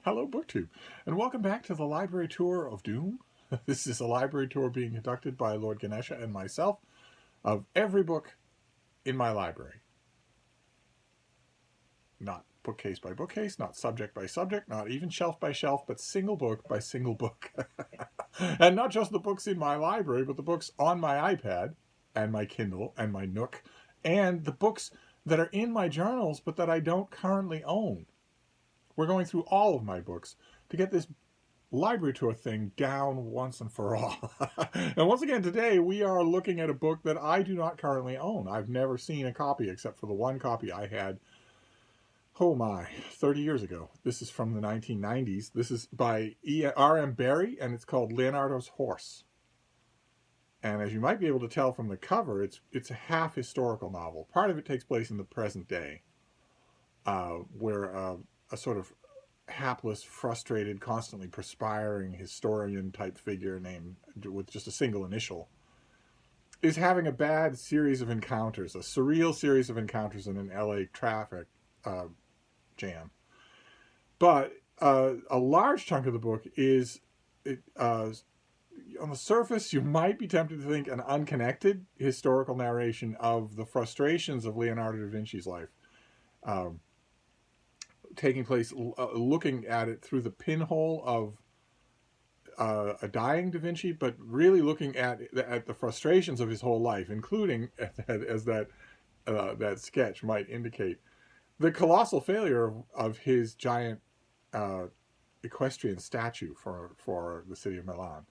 Hello, BookTube, and welcome back to the Library Tour of Doom. This is a library tour being conducted by Lord Ganesha and myself of every book in my library. Not bookcase by bookcase, not subject by subject, not even shelf by shelf, but single book by single book. And not just the books in my library, but the books on my iPad and my Kindle and my Nook, and the books that are in my journals but that I don't currently own. We're going through all of my books to get this library tour thing down once and for all. And once again, today we are looking at a book that I do not currently own. I've never seen a copy except for the one copy I had, 30 years ago. This is from the 1990s. This is by R.M. Barry, and it's called Leonardo's Horse. And as you might be able to tell from the cover, it's a half historical novel. Part of it takes place in the present day, where a sort of hapless, frustrated, constantly perspiring historian-type figure named with just a single initial is having a bad series of encounters, a surreal series of encounters in an LA traffic jam. But a large chunk of the book is, on the surface, you might be tempted to think an unconnected historical narration of the frustrations of Leonardo da Vinci's life. Taking place, looking at it through the pinhole of a dying Da Vinci, but really looking at the frustrations of his whole life, including, as that sketch might indicate, the colossal failure of his giant equestrian statue for the city of Milan,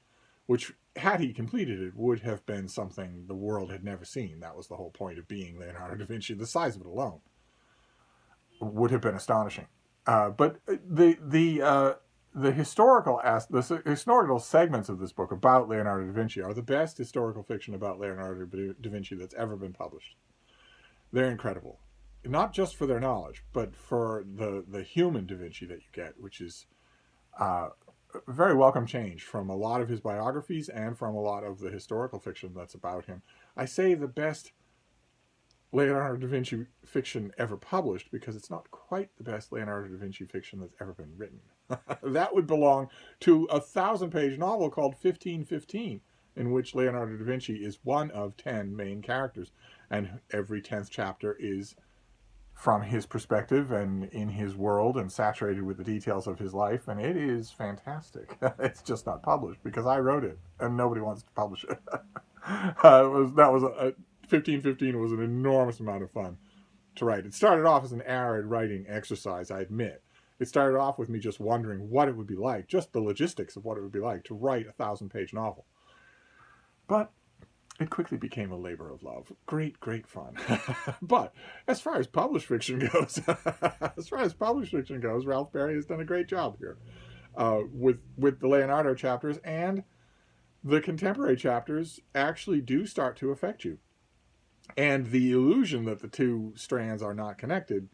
which, had he completed it, would have been something the world had never seen. That was the whole point of being Leonardo da Vinci. The size of it alone would have been astonishing. But the historical segments of this book about Leonardo da Vinci are the best historical fiction about Leonardo da Vinci that's ever been published. They're incredible, not just for their knowledge, but for the human Da Vinci that you get, which is a very welcome change from a lot of his biographies and from a lot of the historical fiction that's about him. I say the best Leonardo da Vinci fiction ever published because it's not quite the best Leonardo da Vinci fiction that's ever been written. That would belong to a 1,000-page novel called 1515, in which Leonardo da Vinci is one of 10 main characters, and every 10th chapter is from his perspective and in his world and saturated with the details of his life, and it is fantastic. It's just not published because I wrote it and nobody wants to publish it. 1515 was an enormous amount of fun to write. It started off as an arid writing exercise, I admit. It started off with me just wondering what it would be like, just the logistics of what it would be like to write a 1,000-page novel. But it quickly became a labor of love. Great fun. But as far as published fiction goes, Ralph Barry has done a great job here with the Leonardo chapters, and the contemporary chapters actually do start to affect you. And the illusion that the two strands are not connected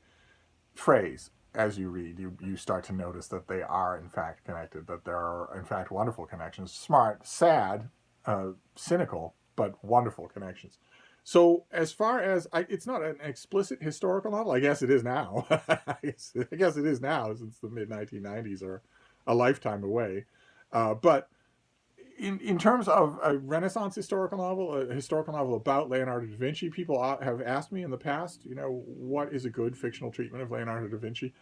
frays as you read. You start to notice that they are in fact connected, that there are in fact wonderful connections. Smart, sad, cynical, but wonderful connections. So as far as, it's not an explicit historical novel. I guess it is now. I guess it is now, since the mid-1990s are a lifetime away. But in terms of a Renaissance historical novel, a historical novel about Leonardo da Vinci, people have asked me in the past, what is a good fictional treatment of Leonardo da Vinci?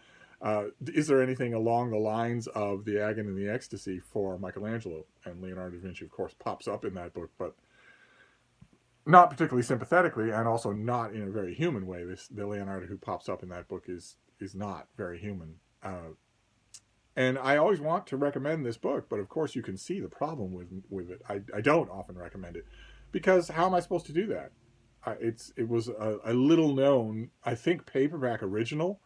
Is there anything along the lines of The Agony and the Ecstasy for Michelangelo? And Leonardo da Vinci, of course, pops up in that book, but not particularly sympathetically, and also not in a very human way. The Leonardo who pops up in that book is not very human. And I always want to recommend this book, but of course you can see the problem with it. I don't often recommend it, because how am I supposed to do that? It was a little known, I think, paperback original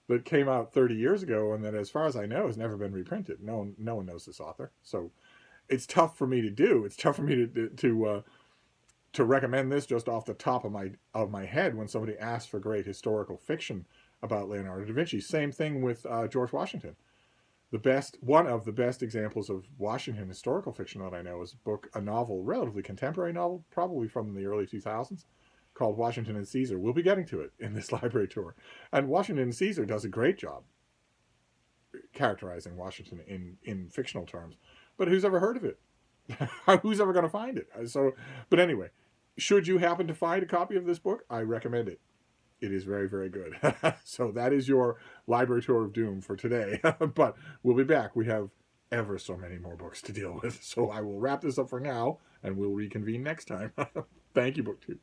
that came out 30 years ago, and that, as far as I know, has never been reprinted. No one knows this author, so it's tough for me to do. It's tough for me to recommend this just off the top of my head when somebody asks for great historical fiction about Leonardo da Vinci. Same thing with George Washington. One of the best examples of Washington historical fiction that I know is a novel, relatively contemporary novel, probably from the early 2000s, called Washington and Caesar. We'll be getting to it in this library tour. And Washington and Caesar does a great job. characterizing Washington in fictional terms. But who's ever heard of it? Who's ever going to find it? But anyway, should you happen to find a copy of this book, I recommend it. It is very, very good. So that is your library tour of doom for today. But we'll be back. We have ever so many more books to deal with. So I will wrap this up for now, and we'll reconvene next time. Thank you, BookTube.